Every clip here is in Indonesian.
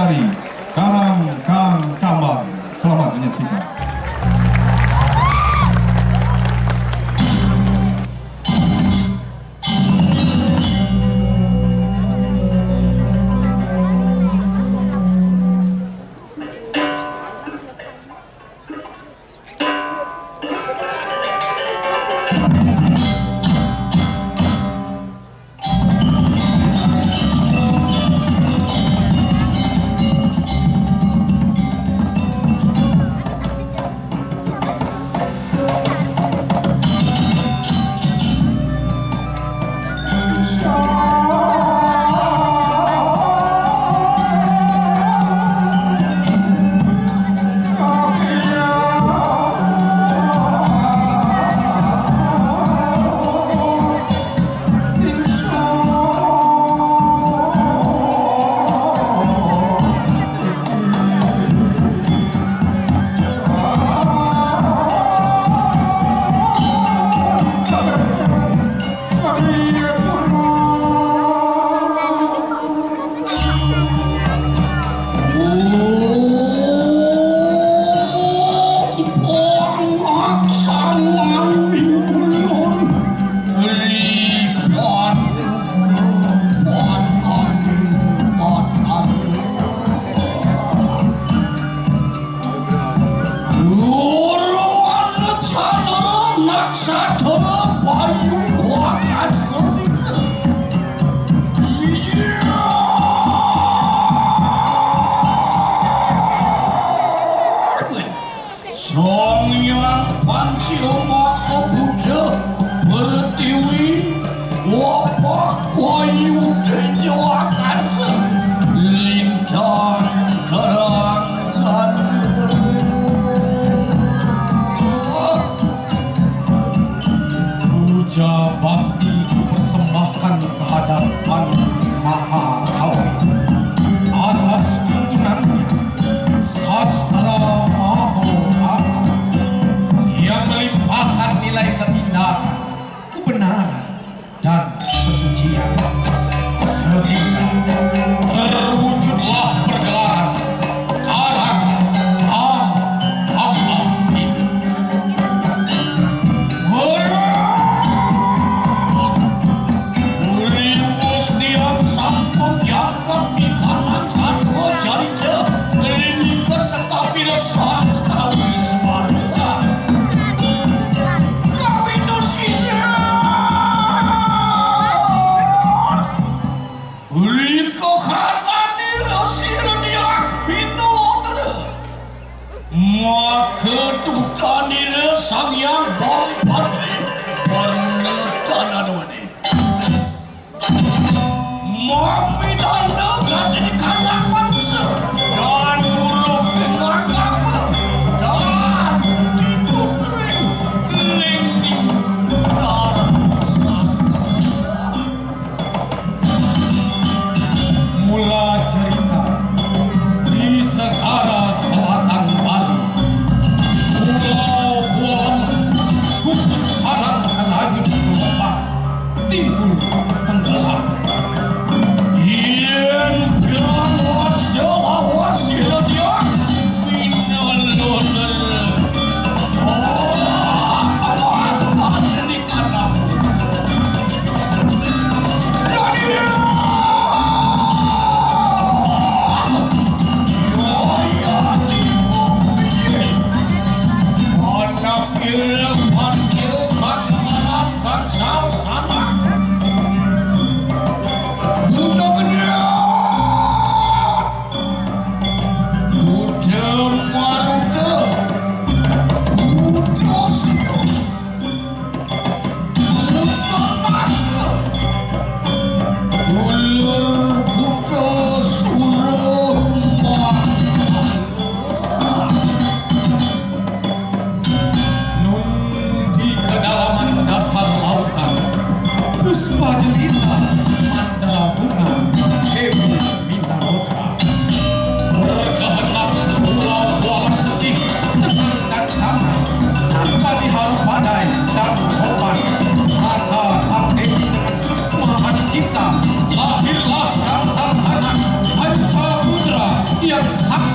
dari Karang Kang Kambang. Selamat menyaksikan.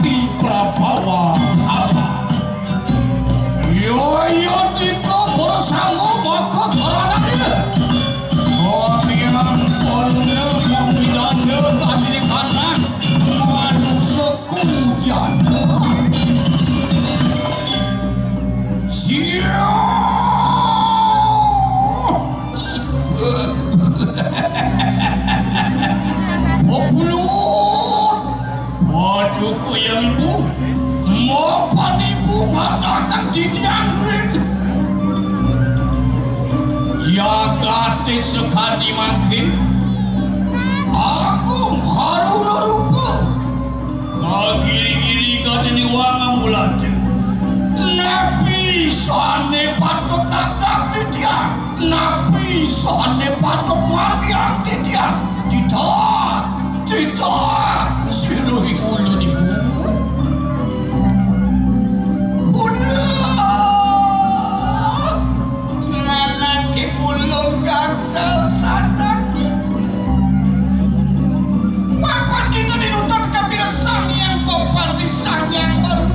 Pati Prabawa apa yo dito bersama maka karena ini kami ampun pembidana kasih kanan manusia kujana waduh yang ibu mau ibu mengatakan titian ring jagati sekali makin agung haruna rupa kagiri-giri kadini wangang mulate nabi soane patut tatap titian nabi soane patut margiang titian Tita siruhi ulun ibu udah nanaki ulun gangsal sanak maka kita dinutak kapira sang yang popan di sang yang baru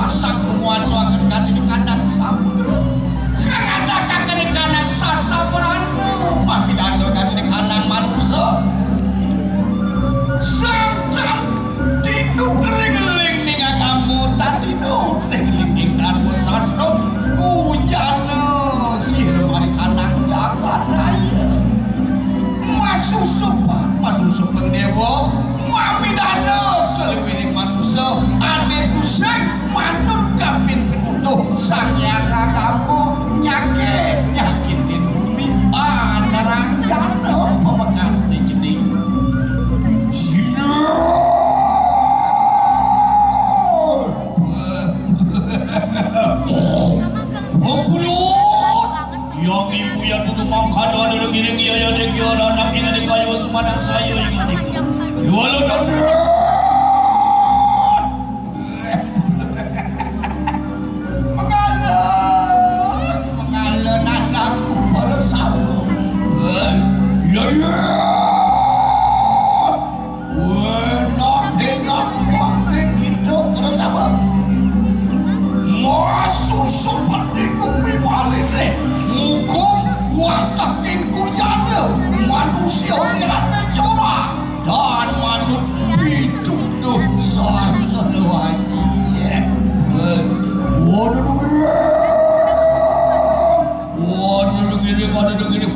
sang penguasa akan kati di kandang samudera kan ada kakak di kandang sasa beranu makin ando kati di kandang manusia santan tinuk regeling ning kamu tadi no regeling ning kamu sasno kujana sihir mari kanang jabar raya masusupan dewa mami dana selewining manusia ane pusing manut kapin pitutuh sang yang kamu nyakitin bumi anarang jana pemakas di jening yang ibu yang duduk makan ada gini ya dek ya anak ini di kayu semanang saya yang adik jual dan mengalah anakku pada sama ya seperti bumi malire ngukum watakin kuyana manusia nirana jora dan manut hidup dosa lagi waduh gini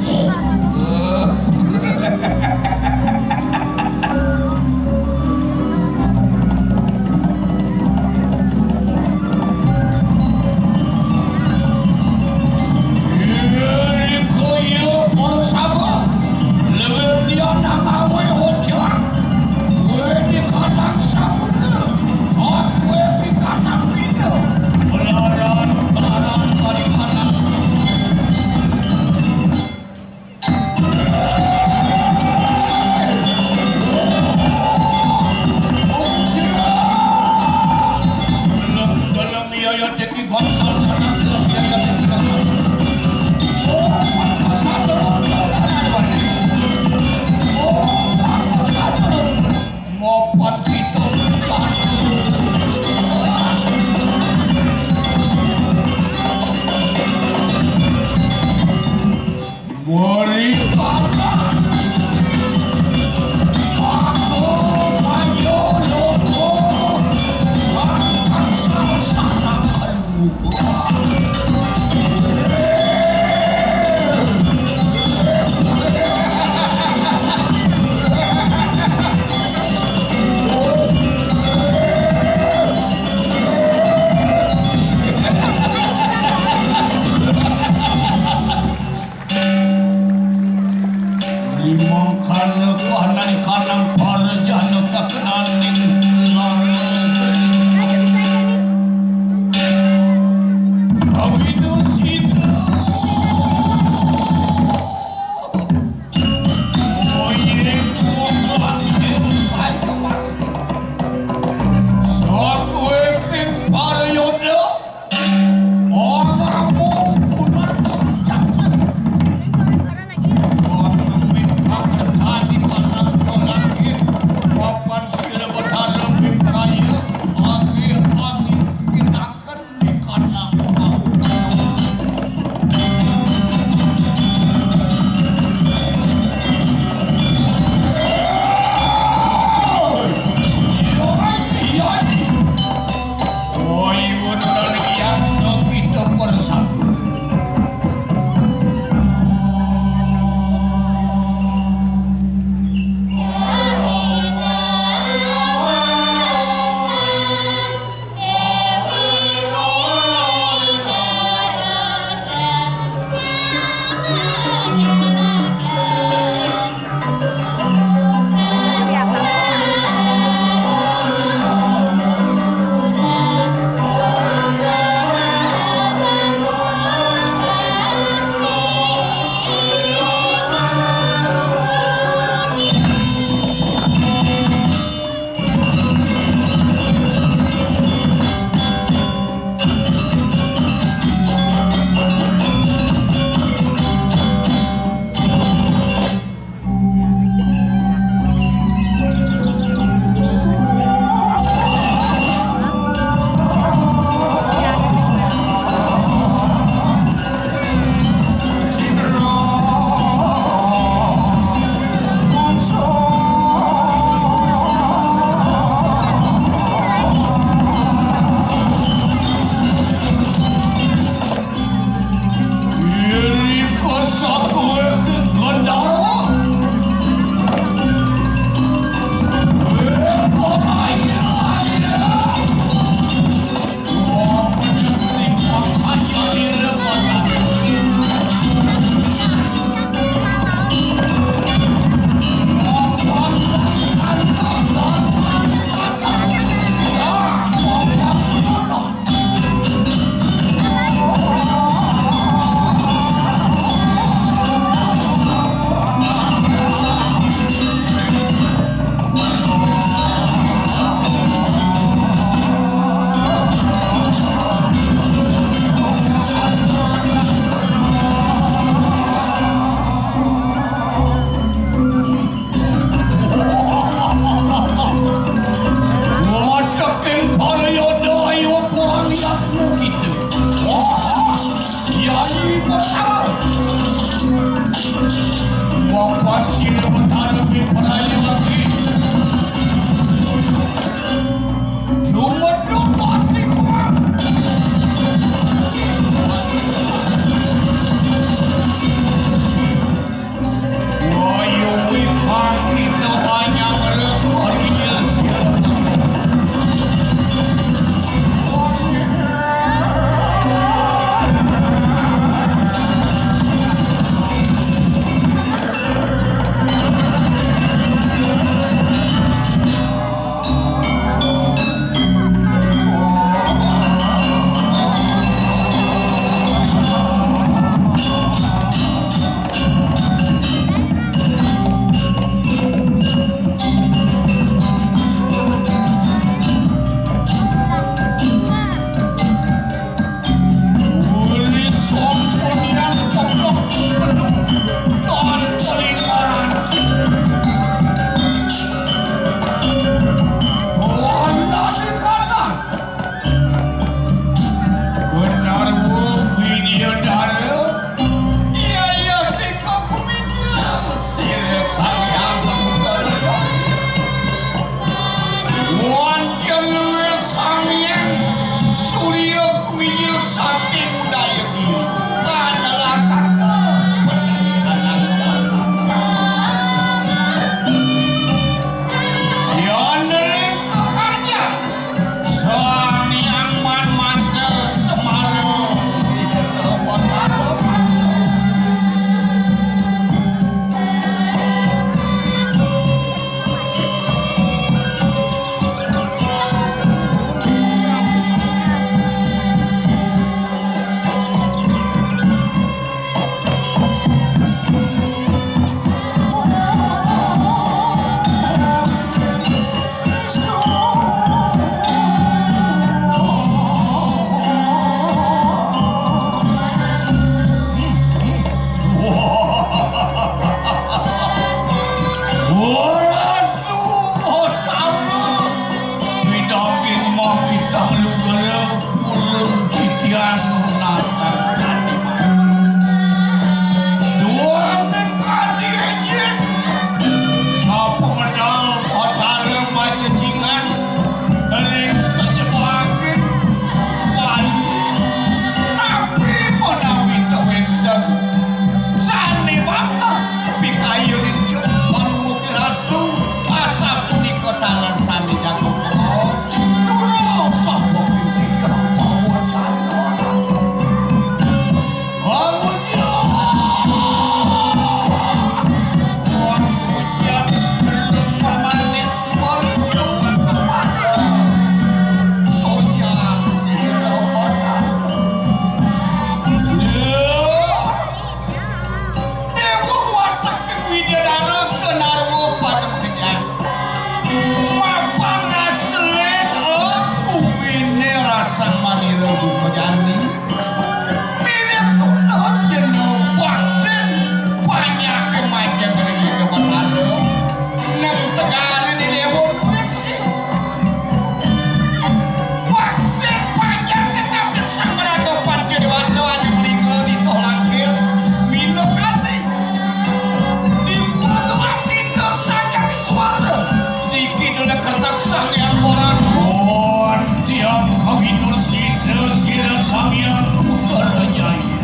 minur sida sira samyang putra jaya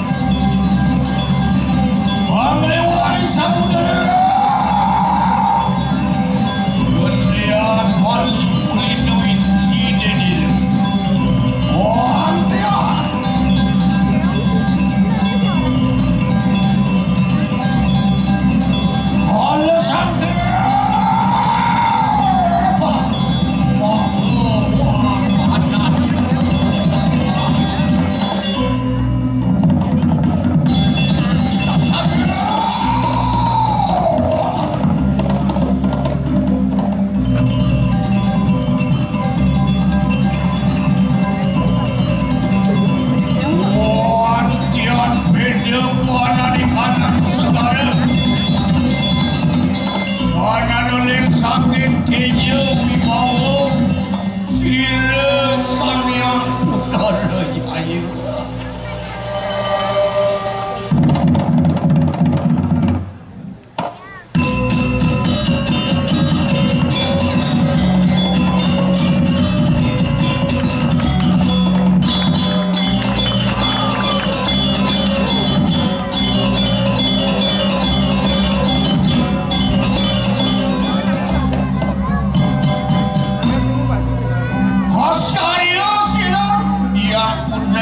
panglewani samudera gendean wali kulinuin sidenir antian alasan sakit tinya wibawa sira samyang putra jaya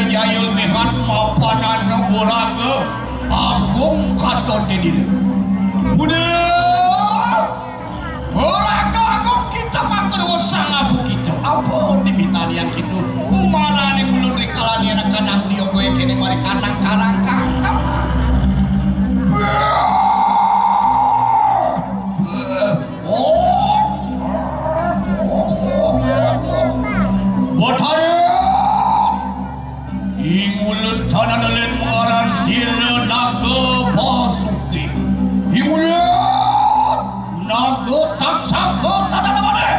Jayul mehan mapanan neboraga agung katon diri udah oraga agung kita makan wasang abu kita apa diminta yang gitu umara ni ulun rikalani anak kanang liok gue kini mari kanang karang kakak botari ingulun tananalan mengaran sirna naga basuki ingulun naga taksaka tadanamane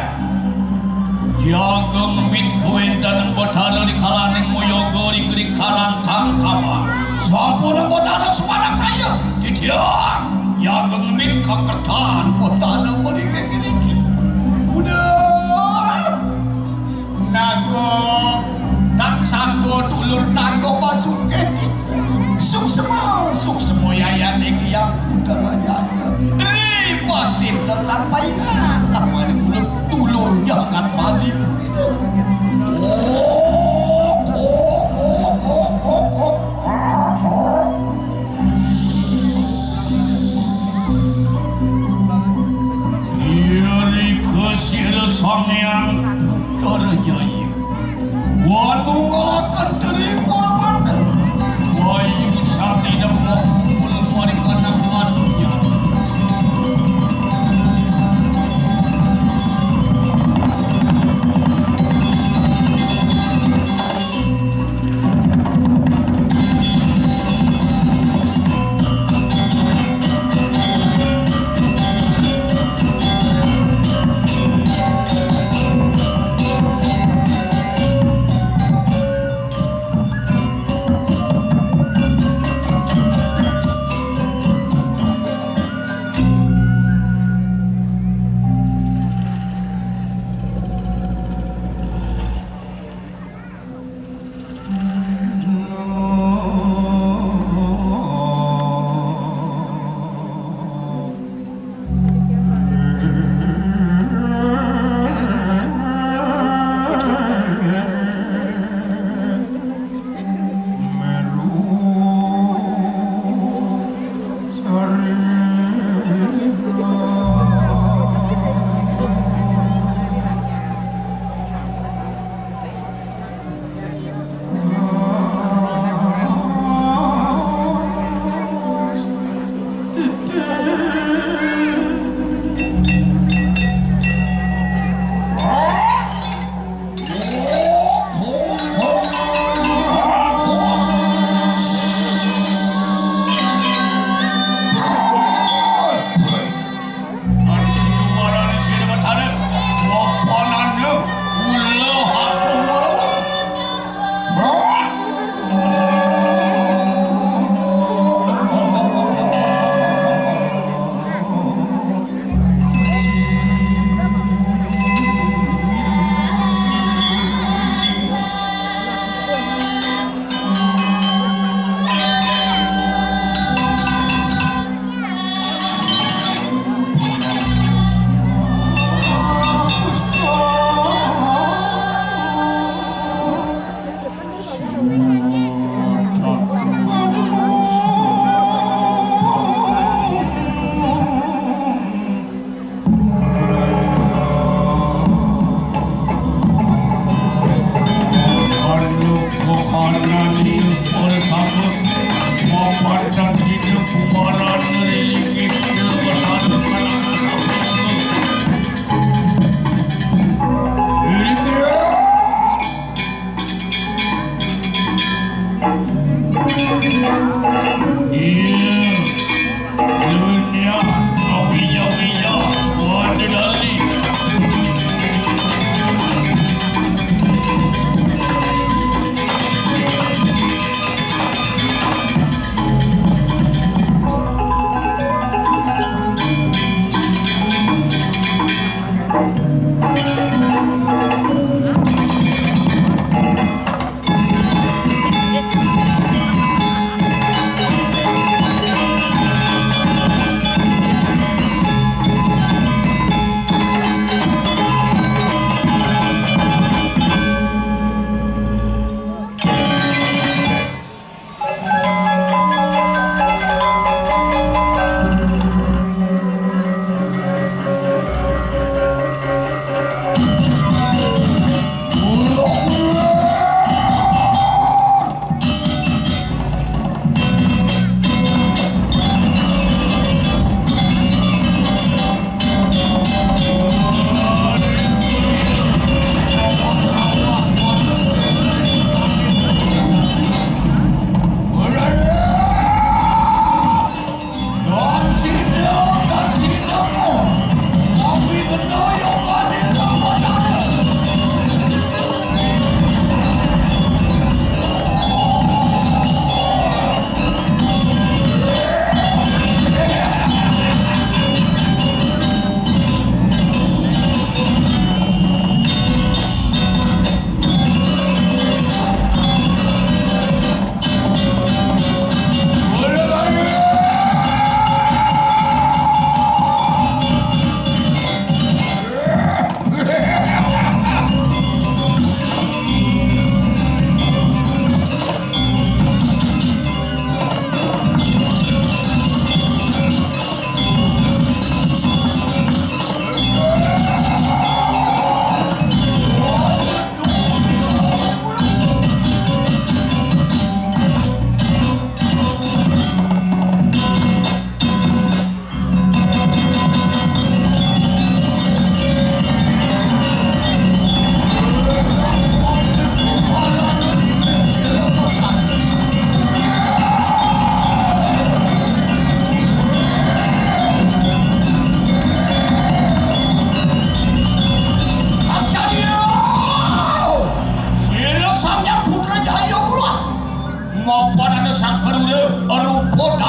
jaga ngemit kuentan ng batara di kalaning moyogo di kiri karang kangkama sampun ang batara sumana kaya titiang jaga ngemit kakertaan batara meninggi-ninggi kuda naga taksako dulur nago basuke suksemo yayat yang putra jaya ribatin terlampaikan lamani dulur jangan balik iri kesir samyang putra jaya waduh ngalakan dari para bandar wayu sati dan mengumpul mereka namanya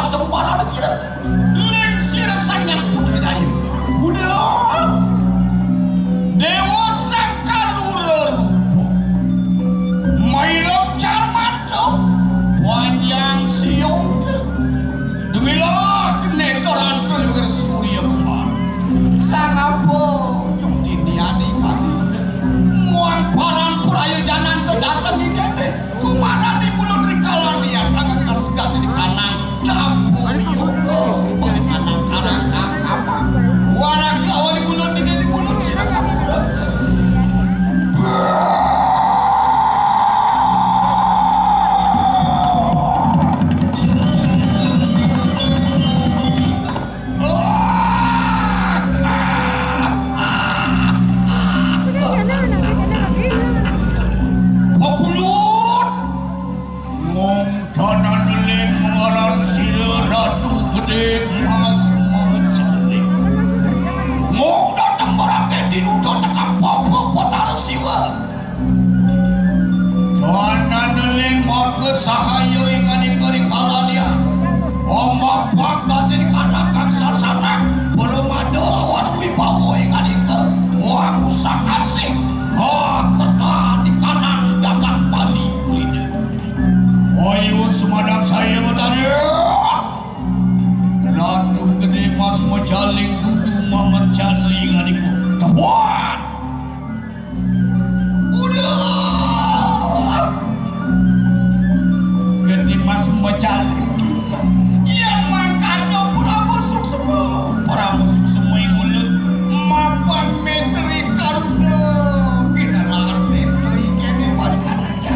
datang marah sira. Len sira sanyang putri dayu. Udah. Dewa Sangkalura. Mailok Charmando. Panjang siung. Demilah netoran telur surya kemar. Sang apa yung diniani kami. Muang paran purayo janan terdatang di kene. Kumaran di mulut rikalan niat tangan kasgat di kanang. Campur yung panganang karang kakapang. Warak lawan di mulut di mulut sila kamu. Sahayo ingani kari kalania omak bakat di kanak kang sasana berumado lawan wibawa ingani ke waku sakasih kerta di kanan dagang bali kuliner ayo semadang saya bertanya ratu gede mas macaling dudu mamat caling adikku tepuan udah mas macaling kita yang makanya para musuh semua yang mulut mapan metri karuna binalar metri kene balikan aja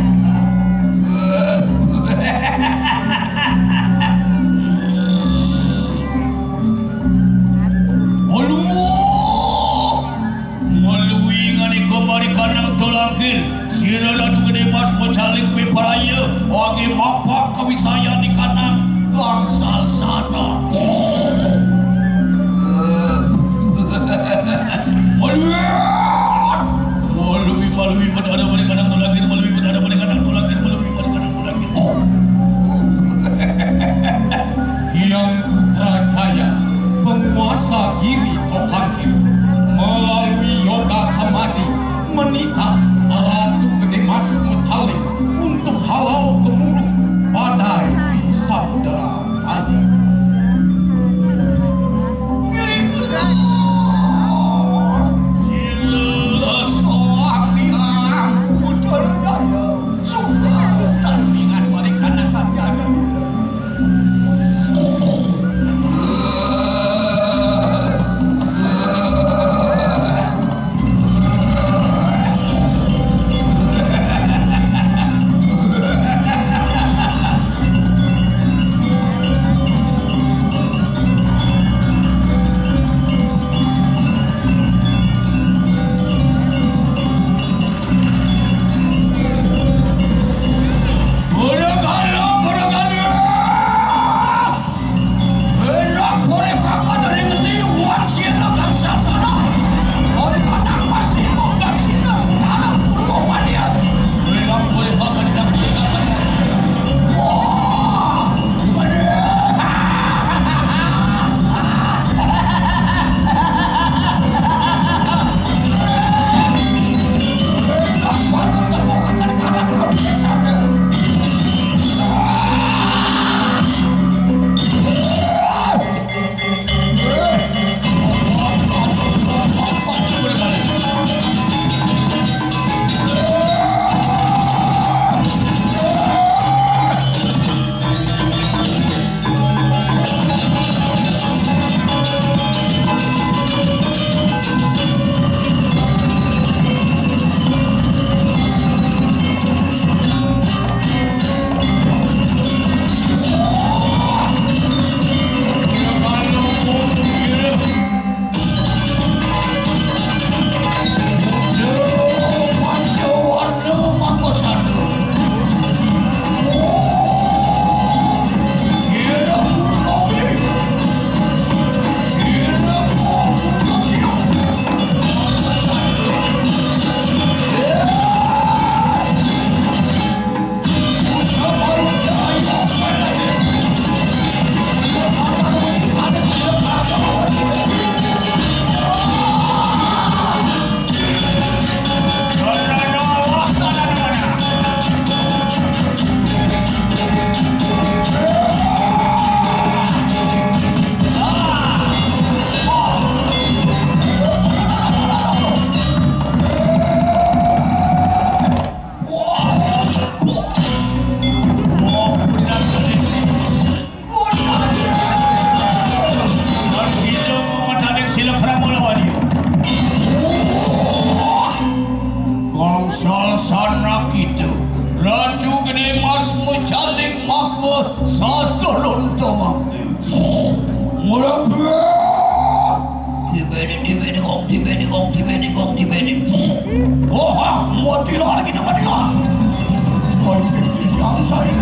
satu lonto mati. Murah Tibedi. Oh, matilah lagi matilah. Yang saya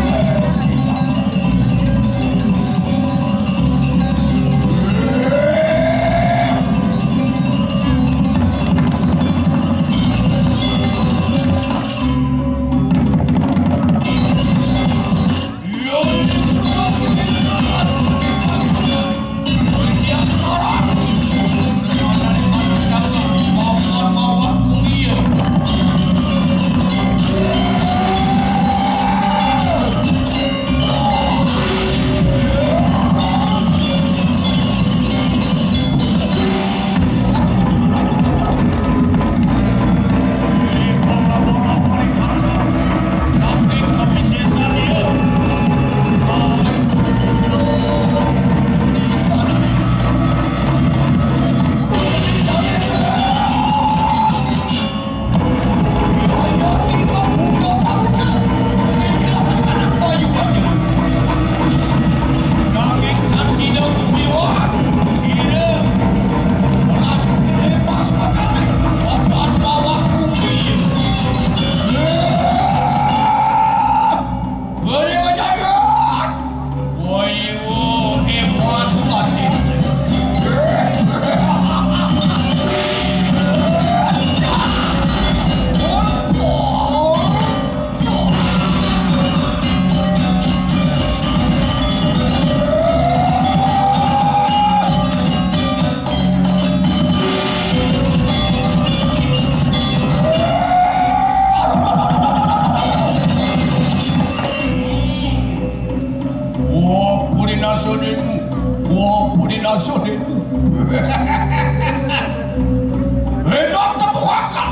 hendak terbuka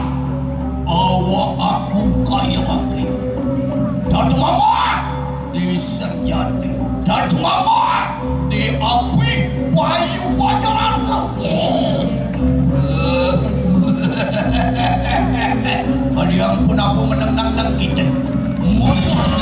awak aku kaya mati dan mama di senjata dan mama di api bayu bayaranku. Kalian pun aku menang-nang kita motor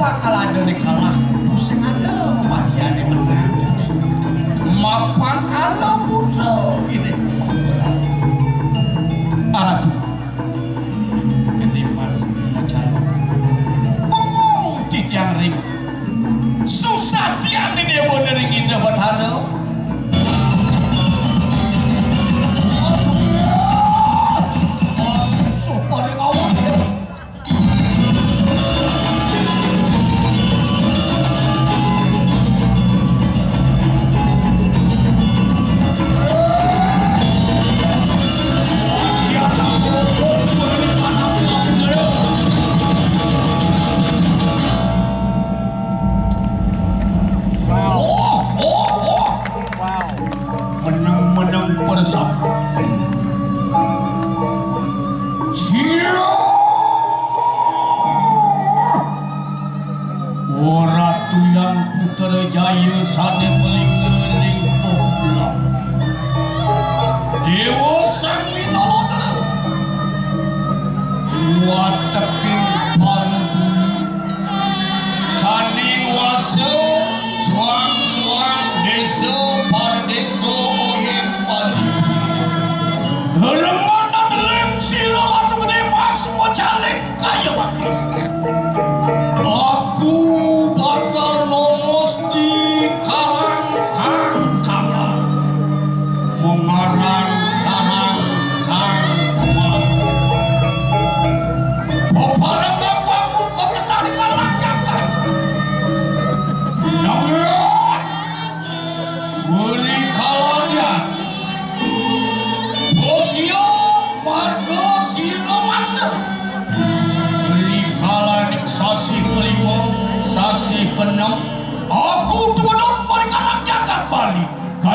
bakal ada nih kalah pusing ada masih ada menang mapan kalau butuh ini aduh ini mas macam ngomong tijang ring susah dia nih dia mau neringin dapat halo Jaya sane melingering pohula Dewa Sang Winodara wateking paru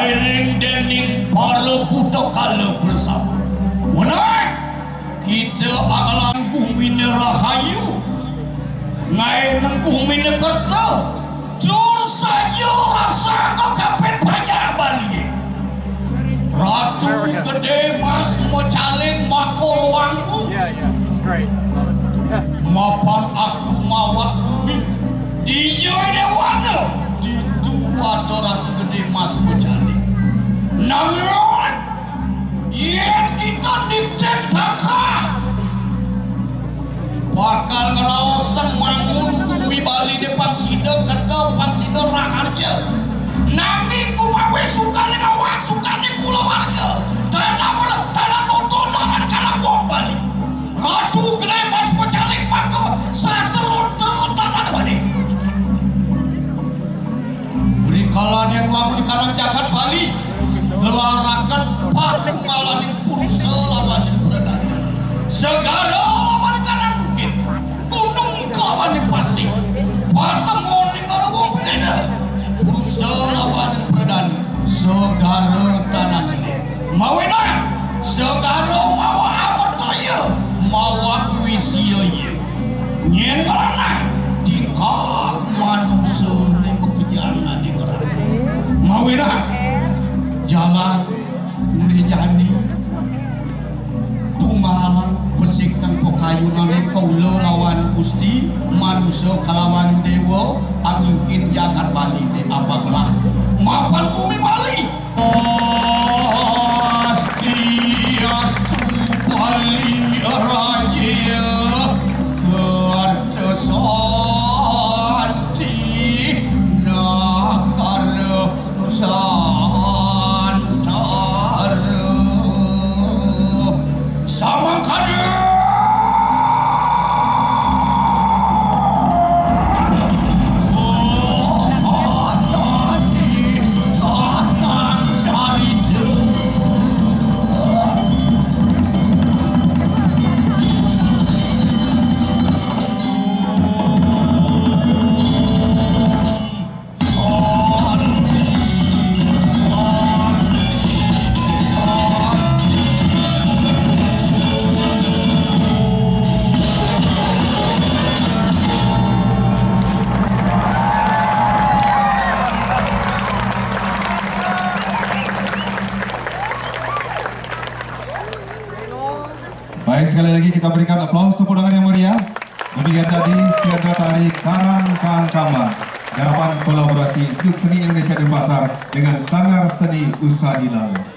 diiring dening para budak kala bersama. Menang kita alam bumi rahayu ngai nang bumi kerja jur saja rasa ngakapet banyak balik ratu gede mas mocaling makor wangku mapan aku mawak bumi dia dewana di dua ratu gede mas mocaling namun yang kita dicek takah bakal ngerawasan mangun bumi Bali depan sidang kedau pansidang raharja nanging kumawe suka ning awak suka ning keluarga tanah nonton lan kana wong Bali ratu gede mas pecaling maka saterute tanah Bali beri kalan yang lamu di karang jagat Bali gelarakan patung ngalaning pursa lawan yang berdana segala lawan kanan bukit gunung kawan yang pasing patemon yang ada wong berdana pursa lawan yang berdana segala tanah ini mawena segala mawa amartaya mawa wisia iya nyen ngarana tingkah manusia yang bekerjaan di ngarana mawena jalan jani tunggalan besikkan pokayunan kaulo lawan Gusti manusia kalawan dewa angin jagat Bali de apa belah mapan bumi Bali astu Bali raja kertesanti nakar sama kada Baik, sekali lagi kita berikan aplaus tepuk tangan yang meriah. Demikian tadi Sirna Tari Karang Kangkamba, garapan kolaborasi Institut Seni Indonesia Denpasar dengan Sanggar Seni Usaha Lalu.